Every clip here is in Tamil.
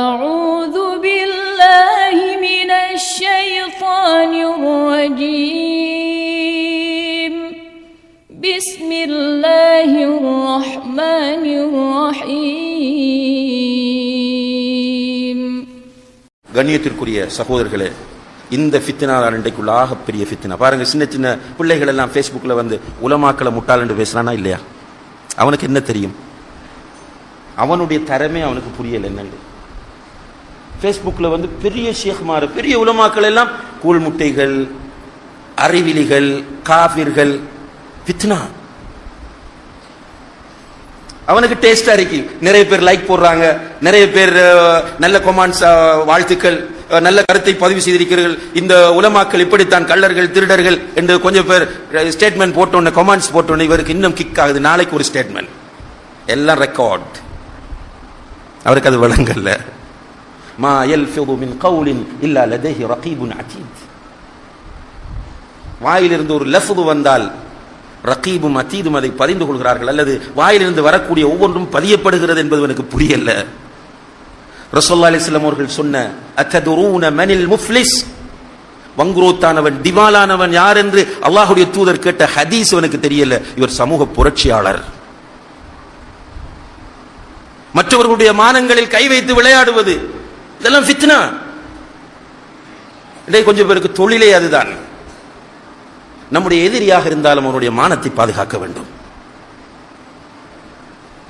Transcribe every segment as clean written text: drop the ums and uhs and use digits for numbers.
أعوذ بالله من الشيطان الرجيم بسم الله الرحمن الرحيم. கண்ணியத்திற்குரிய சகோதரர்களே, இந்த ஃபித்னா இன்றைக்குள்ளாக பெரிய ஃபித்னா. பாருங்க, சின்ன சின்ன பிள்ளைகள் எல்லாம் ஃபேஸ்புக்கில் வந்து உலமாக்களை முட்டாள் என்று பேசுறானா இல்லையா? அவனுக்கு என்ன தெரியும்? அவனுடைய தரமே அவனுக்கு புரியல. என்னண்டு ஃபேஸ்புக்கில் வந்து பெரிய ஷேக்மார், பெரிய உலமாக்கள் எல்லாம் கூழ் முட்டைகள், அறிவிலிகள், காபிர்கள், ஃபித்னா. அவனுக்கு டேஸ்டா இருக்கு. நிறைய பேர் லைக் போடுறாங்க, நிறைய பேர் நல்ல கொமெண்ட்ஸ், வாழ்த்துக்கள், நல்ல கருத்தை பதிவு செய்திருக்கிறீர்கள், இந்த உலமாக்கள் இப்படித்தான் கள்ளர்கள் திருடர்கள் என்று கொஞ்சம் பேர் ஸ்டேட்மெண்ட் போட்டோன்னு, கொமெண்ட்ஸ் போட்டோன்னு இவருக்கு இன்னும் கிக் ஆகுது. நாளைக்கு ஒரு ஸ்டேட்மெண்ட், எல்லாம் ரெக்கார்ட். அவருக்கு அது விளங்கல்ல. மா யல்ஃபிது மின் கௌலின் இல்லா லதைஹி ரகீபுன் அதீத். வாயிலிருந்து ஒரு லஃப்து வந்தால் ரகீபும் அதீதும் அதை பதிந்து கொள்கிறார்கள். அல்லது வாயிலிருந்து வரக்கூடிய ஒவ்வொன்றும் பதியப்படுகிறது என்பது எனக்கு புரியல. ரசூலுல்லாஹி அலைஹி வஸல்லம் அவர்கள் சொன்ன அத்ததுரூன மனில் முஃப்லிஸ், வங்குரோத்தானவன், திவாலானவன் யார் என்று அல்லாஹ்வுடைய தூதர் கேட்ட ஹதீஸ் எனக்கு தெரியல. இவர் சமூக புரட்சியாளர். மற்றவர்களுடைய மானங்களில் கை வைத்து விளையாடுவது, இதெல்லாம் ஃபித்னா. இன்றைக்கு கொஞ்சம் பேருக்கு தொழிலே அதுதான். நம்முடைய எதிரியாக இருந்தாலும் அவருடைய மானத்தை பாதுகாக்க வேண்டும்.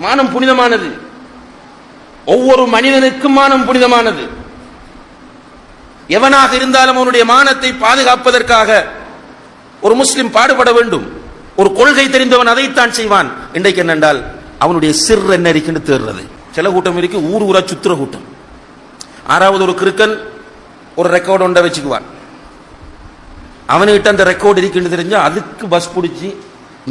மானம் புனிதமானது. ஒவ்வொரு மனிதனுக்கும் மானம் புனிதமானது. எவனாக இருந்தாலும் அவனுடைய மானத்தை பாதுகாப்பதற்காக ஒரு முஸ்லிம் பாடுபட வேண்டும். ஒரு கொள்கை தெரிந்தவன் அதைத்தான் செய்வான். இன்றைக்கு என்னென்றால் அவனுடைய சிறு என்ன இருக்குன்னு தேடுறது. சில கூட்டம் இருக்கு, ஊர் ஊரா சுத்துற கூட்டம். ஆறாவது ஒரு கிறுக்கன் ஒரு ரெக்கார்டு ஒன்றை வச்சுக்குவான். அவனுக்கிட்ட அந்த ரெக்கார்டு இருக்குன்னு தெரிஞ்சா அதுக்கு பஸ் பிடிச்சி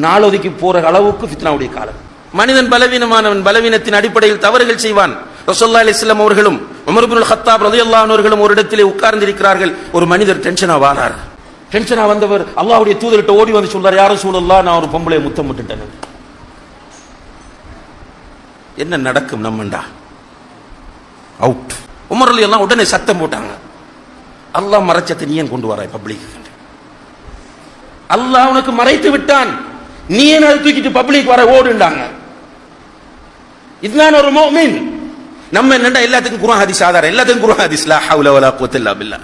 நாளொதுக்கி போற அளவுக்கு ஃபித்னாவுடைய காலம். மனிதன் பலவீனமானவன், பலவீனத்தின் அடிப்படையில் தவறுகள் செய்வான். ரசூலுல்லாஹி அலைஹி வஸல்லம் அவர்களும் உமர் இப்னுல் கத்தாப் ரலியல்லாஹு அன்ஹு அவர்களும் ஒரு இடத்திலே உட்கார்ந்திருக்கிறார்கள். ஒரு மனிதர் டென்ஷனா வாரார். டென்ஷனா வந்தவர் அல்லாஹ்வுடைய தூதர்கிட்ட ஓடி வந்து சொல்றார், யா ரசூலல்லாஹ், நான் ஒரு பொம்பளையை முத்தம் விட்டுட்டேன். என்ன நடக்கும் நம்மண்டா? அவுட். உமர் ரலியல்லாஹு உடனே சத்தம் போட்டாங்க, அல்லாஹ் மறைச்சதை நீ ஏன் கொண்டு வராய் பப்ளிக்? அல்லாஹ் உனக்கு மறைத்து விட்டான், நீ ஏன் அதை தூக்கிட்டு பப்ளிக் வர ஓடுண்டாங்க. இதுதான் ஒரு முஃமின். நம்ம என்னடா எல்லாத்துக்கும் குர்ஆன் ஹதீஸ் ஆதாரம், எல்லாத்துக்கும் குர்ஆன் ஹதீஸ், லா ஹவ்ல வலா குவத்த இல்லா பில்லாஹ்.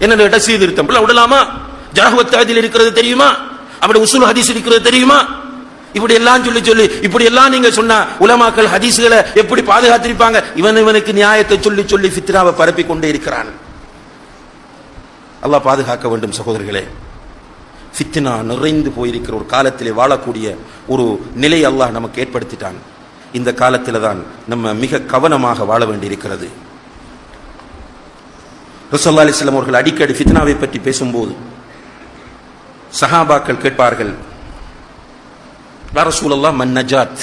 என்னடா சீர்திருத்தம் விடலாமா? ஜர்ஹ் வ தஅதீல் இருக்கிறது தெரியுமா? அப்படி உஸூல் ஹதீஸ் இருக்கிறது தெரியுமா? இப்படி எல்லாம் சொல்லி இப்படி எல்லாம் நீங்க சொன்னா உலமாக்கள் ஹதீஸ்களை எப்படி பாதுகாத்திருப்பாங்க? இவனுக்கு நியாயத்தை சொல்லி ஃபித்னாவை பரப்பி கொண்டே இருக்கிறான். அல்லாஹ் பாதுகாக்க வேண்டும் சகோதரர்களே. ஃபித்னா நிறைந்து போயிருக்கிற ஒரு காலத்திலே வாழக்கூடிய ஒரு நிலை அல்லாஹ் நமக்கு ஏற்படுத்திட்டான். இந்த காலத்தில் தான் நம்ம மிக கவனமாக வாழ வேண்டியிருக்கிறது. ரசூலுல்லாஹி அலைஹி வஸல்லம் அவர்கள் அடிக்கடி ஃபித்னாவை பற்றி பேசும்போது சஹாபாக்கள் கேட்பார்கள், யா ரசூலல்லாஹ் மன் நஜாத்,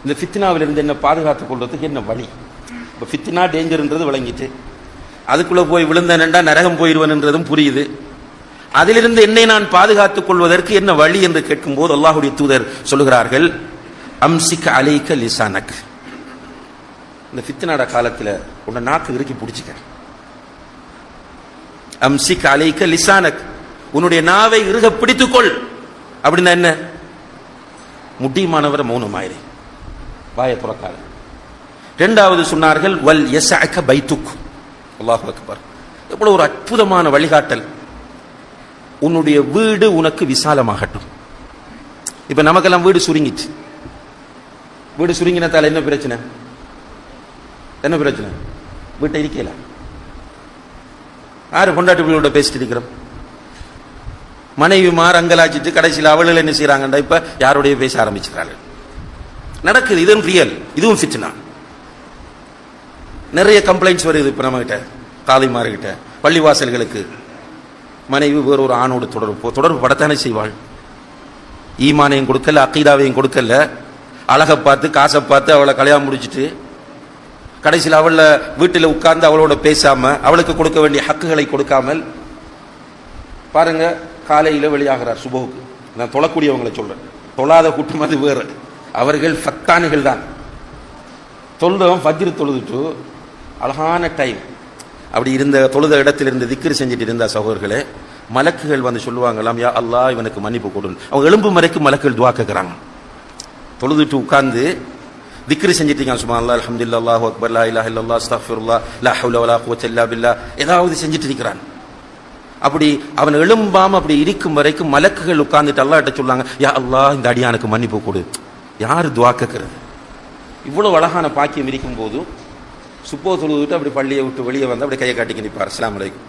இந்த ஃபித்னாவிலிருந்து என்ன பாதுகாத்துக் கொள்றதுக்கு என்ன வழி? இப்போ ஃபித்னா டேஞ்சர்ன்றது விளங்கிட்டு அதுக்குள்ள போய் விழுந்தனண்டா நரகம் போயிடுவன்ன்றதும் புரியுது. அதிலிருந்து என்னை நான் பாதுகாத்துக் கொள்வதற்கு என்ன வழி என்று கேட்கும்போது அல்லாஹ்வுடைய தூதர் சொல்லுகிறார்கள், அம்சிக் அலைக லிசானக். இந்த ஃபித்னாட காலத்தில் உன்னை நாக்கு இறுக்கி பிடிச்சிக்க. அம்சிக் அலைக லிசானக், உன்னுடைய நாவை இறுக பிடித்துக்கொள். அப்படின்னா என்ன? முடியுமானவரை மௌனமாயிரு, வாயை துறக்காத. இரண்டாவது சொன்னார்கள், வல் யஸஅக பைத்துக். அல்லாஹு அக்பர். எவ்வளவு ஒரு அற்புதமான வழிகாட்டல். உன்னுடைய வீடு உனக்கு விசாலமாகட்டும். இப்ப நமக்கெல்லாம் வீடு சுருங்கிச்சு. வீடு சுருங்கினத்தால என்ன பிரச்சனை? என்ன பிரச்சனை? வீட்டை இருக்கல. யாரு பொண்டாட்டி பிள்ளையோட பேசிட்டு இருக்கிறோம்? மனைவி மாற அங்கலாச்சிட்டு கடைசியில் அவளில் என்ன செய்யறாங்கடா, இப்ப யாரோடைய பேச ஆரம்பிச்சுக்கிறாங்க. நடக்குது. இதுவும் ரியல், இதுவும் ஃபித்னா. நிறைய கம்ப்ளைண்ட்ஸ் வருது இப்ப நம்ம கிட்ட, காதிமார்கிட்ட, பள்ளிவாசல்களுக்கு. மனைவி வேறு ஒரு ஆணோடு தொடர்பு படத்தானே செய்வாள். ஈமானையும் கொடுக்கல, அக்கீதாவையும் கொடுக்கல, அழகை பார்த்து காசை பார்த்து அவளை கல்யாணம் முடிச்சுட்டு கடைசியில் அவளை வீட்டில் உட்கார்ந்து அவளோட பேசாம, அவளுக்கு கொடுக்க வேண்டிய ஹக்குகளை கொடுக்காமல் பாருங்க, காலையில் வெளியாகிறார் சுபஹுக்கு. நான் தொழக்கூடியவங்களை சொல்றேன், தொழாத கூட்டம் அது வேறு. அவர்கள் ஃபத்தானிகள் தான். தொழுதவன் ஃபஜ்ர் தொழுதுட்டு அழகான டைம் அப்படி இருந்த தொழுத இடத்துல இருந்து திக்ர் செஞ்சுட்டு இருந்த சகோதரர்களே, மலக்குகள் வந்து சொல்லுவாங்களாம், யா அல்லாஹ் இவனுக்கு மன்னிப்பு கொடு. அவங்க எலும்பு மறைக்கும் மலக்குகள் துஆ கேட்கறாங்க. தொழுதுட்டு உட்கார்ந்து திக்ர் செஞ்சிட்டீங்க, சுப்ஹானல்லாஹ் அல்ஹம்துலில்லாஹ் அல்லாஹு அக்பர் லா இலாஹா இல்லல்லாஹ் அஸ்தக்ஃபிருல்லாஹ் லா ஹவ்ல வலா குவத்த இல்லா பில்லாஹ், ஏதாவது செஞ்சிட்டு இருக்கிறான். அப்படி அவன் எழும்பாம அப்படி இருக்கும் வரைக்கும் மலக்குகள் உட்கார்ந்துட்டு அல்லாஹ்ட்ட சொல்றாங்க, யா அல்லாஹ் இந்த அடியானுக்கு மன்னிப்பு கொடு. யார் துஆ கேட்கிறது? இவ்வளவு அழகான பாக்கியம் இருக்கும் போது சுப்போ தொழுதுட்டு அப்படி பள்ளியை விட்டு வெளியே வந்து அப்படி கையை காட்டிக்க நிற்பார். அஸ்ஸலாமு அலைக்கும்.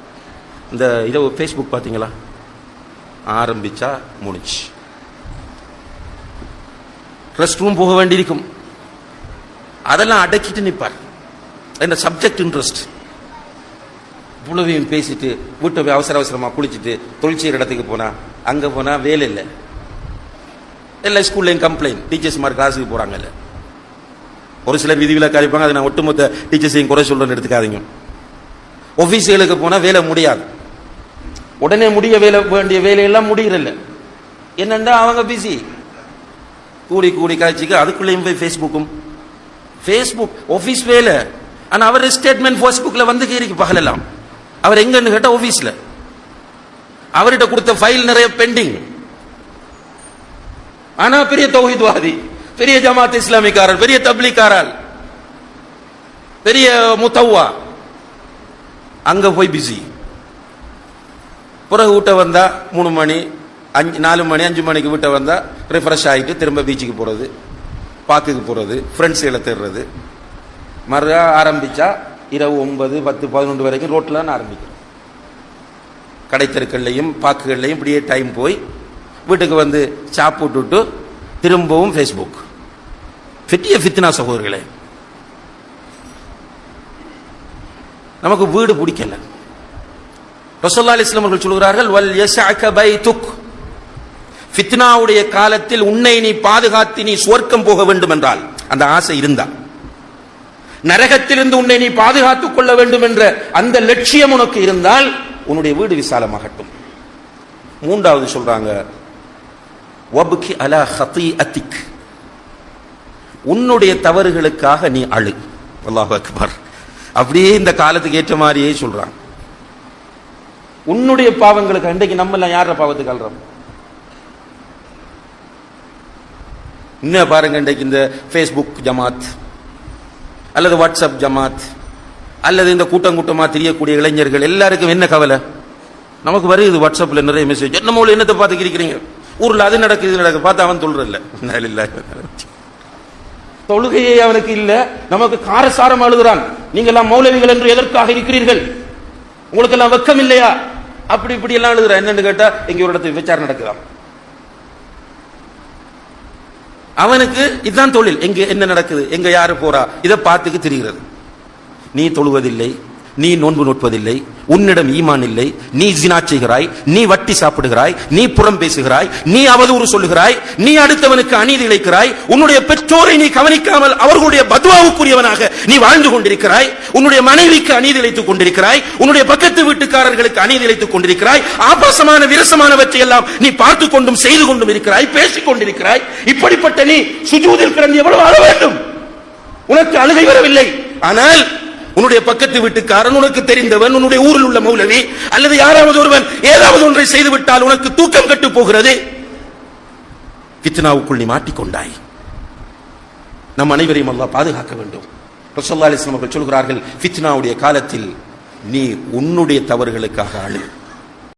இந்த இரவு ஃபேஸ்புக் பார்த்தீங்களா, ஆரம்பிச்சா முடிச்சு. ரெஸ்ட் ரூம் போக வேண்டியிருக்கும், அதெல்லாம் அடக்கிட்டு நிற்பார். என்ன சப்ஜெக்ட் இன்ட்ரெஸ்ட். இவ்வளவையும் பேசிட்டு வீட்டை போய் அவசர அவசரமாக குளிச்சுட்டு தொழிற்சியர் இடத்துக்கு போனால் அங்கே போனால் வேலை இல்லை, எல்லா ஸ்கூல்லையும் கம்ப்ளைண்ட், டீச்சர்ஸ் மாதிரி கிளாஸுக்கு போகிறாங்க இல்லை. ஒரு சிலர் விதிவிலக்கு அளிப்பாங்க, அதை நான் ஒட்டுமொத்த டீச்சர்ஸையும் குறை சொல்றேன்னு எடுத்துக்காதீங்க. ஆஃபீஸுகளுக்கு போனால் வேலை முடியாது, உடனே முடிய வேண்டிய வேலையெல்லாம் முடியறதில்ல. என்னண்டா அவங்க பிஸி, கூடி கூடி காய்ச்சிக்கு அதுக்குள்ளேயும் போய் ஃபேஸ்புக் ஆஃபீஸ் வேலை. ஆனால் அவர் ஸ்டேட்மெண்ட் ஃபேஸ்புக்கில் வந்து கேரிக்கு பகலெல்லாம். அவர் எங்கன்னு கேட்டால் ஆஃபீஸில். அவர்கிட்ட கொடுத்த ஃபைல் நிறைய பெண்டிங். ஆனா பெரிய தௌஹீத்வாதி, பெரிய ஜமாத் இஸ்லாமிக்காரர், பெரிய தப்லீக்காரர், பெரிய முத்தவ்வா, அங்க போய் பிஸி. பிறகு வீட்டை வந்தா 3 மணி 4 மணி 5 மணிக்கு வீட்டை வந்தா ரிஃப்ரெஷ் ஆகிட்டு திரும்ப பீச்சுக்கு போறது, பார்க்குக்கு போறது, ஃப்ரெண்ட்ஸுகளை தேடுறது. மறு ஆரம்பிச்சா இரவு 9, 10, 11 வரைக்கும் ரோட்ல தான் ஆரம்பிக்கிறோம். கடைத்தெருக்கள்லையும் பார்க்குகள்லையும் இப்படியே டைம் போய் வீட்டுக்கு வந்து சாப்பிட்டுட்டு திரும்பவும் ஃபேஸ்புக். பெரிய ஃபித்னா சகோதரர்களே. நமக்கு வீடு பிடிக்கல. ரசூலுல்லாஹி அலைஹி வஸல்லம் அவர்கள் சொல்கிறார்கள், வல் யஸ்அக பைதுக், ஃபித்னாவுடைய காலத்தில் உன்னை நீ பாதுகாத்து நீ சுவர்க்கம் போக வேண்டும் என்றால், அந்த ஆசை இருந்தா, நரகத்திலிருந்து உன்னை நீ பாதுகாத்துக் கொள்ள வேண்டும் என்ற அந்த லட்சியம் உனக்கு இருந்தால் உன்னுடைய வீடு விசாலமாகட்டும். மூன்றாவது சொல்றாங்க, வப்கி அலா ஹதீஅத்திக், உன்னுடைய தவறுகளுக்காக நீ அழு. அல்லாஹு அக்பர். அப்படியே இந்த காலத்துக்கு ஏற்ற மாதிரியே சொல்றான். உன்னுடைய பாவங்களுக்கு. இன்றைக்கு நம்ம எல்லாம் யார பாவத்துக்கு அழுறோம்? இன்னும் பாருங்க, இன்றைக்கு இந்த ஃபேஸ்புக் ஜமாத் அல்லது வாட்ஸ்அப் ஜமாத் அல்லது இந்த கூட்டமா தெரியக்கூடிய இளைஞர்கள் எல்லாருக்கும் என்ன கவலை? நமக்கு வருது வாட்ஸ்அப்ல நிறைய மெசேஜ், என்ன மூலம் என்னத்தை பார்த்து இருக்கிறீங்க, ஊர்ல அது நடக்குது இது நடக்குது, பார்த்து அவன் சொல்றல்ல. தொழுகையே அவனுக்கு இல்ல, நமக்கு காரசாரம் அழுகிறான். நீங்க எல்லாம் மௌலவிகள் என்று எதற்காக இருக்கிறீர்கள், உங்களுக்கு எல்லாம் வெக்கம் இல்லையா, அப்படி இப்படி எல்லாம் எழுதுறான். என்னன்னு கேட்டா இங்க ஒரு இடத்துல விசாரணை நடக்குதான். அவனுக்கு இதுதான் தொழில். எங்க என்ன நடக்குது, எங்க யாரு போறா, இதை பார்த்துக்கு தெரிகிறது. நீ தொழுவதில்லை, நீ நோன்பு நோட்பதில்லை, உன்னிடம் ஈமான் இல்லை, நீ ஜினா செய்கிறாய், நீ வட்டி சாப்பிடுகிறாய், நீ புறம் பேசுகிறாய், நீ அவதூறு சொல்லுகிறாய், நீ அடுத்தவனுக்கு அநீதி இழைக்கிறாய், உன்னுடைய பெற்றோரை நீ கவனிக்காமல் அவர்களுடைய பத்வாவுக்குரியவனாக நீ வாழ்ந்து கொண்டிருக்கிறாய், உன்னுடைய மனைவிக்கு அநீதி இழைத்துக் கொண்டிருக்கிறாய், உன்னுடைய பக்கத்து வீட்டுக்காரர்களுக்கு அநீதி இழைத்துக் கொண்டிருக்கிறாய், ஆபாசமான விரசமானவற்றை எல்லாம் நீ பார்த்து கொண்டும் செய்து கொண்டும் இருக்கிறாய், பேசிக் கொண்டிருக்கிறாய். இப்படிப்பட்ட நீ சுஜூதில் கிடந்து எவ்வளவு அழ வேண்டும்? உனக்கு அழுகை வரவில்லை, ஆனால் உன்னுடைய பக்கத்து வீட்டுக்காரன், உனக்கு தெரிந்தவன், உன்னுடைய ஊரில் உள்ள மௌலவி அல்லது யாராவது ஒருவன் ஏதாவது ஒன்றை செய்துவிட்டால் உனக்கு தூக்கம் கட்டு போகிறது. ஃபித்னாவுக்குள் நீ மாட்டிக்கொண்டாய். நம் அனைவரையும் அல்லாஹ் பாதுகாக்க வேண்டும். ரசூலுல்லாஹி அலைஹி வஸல்லம் அவர்கள் சொல்கிறார்கள், ஃபித்னாவுடைய காலத்தில் நீ உன்னுடைய தவறுகளுக்காக அழு.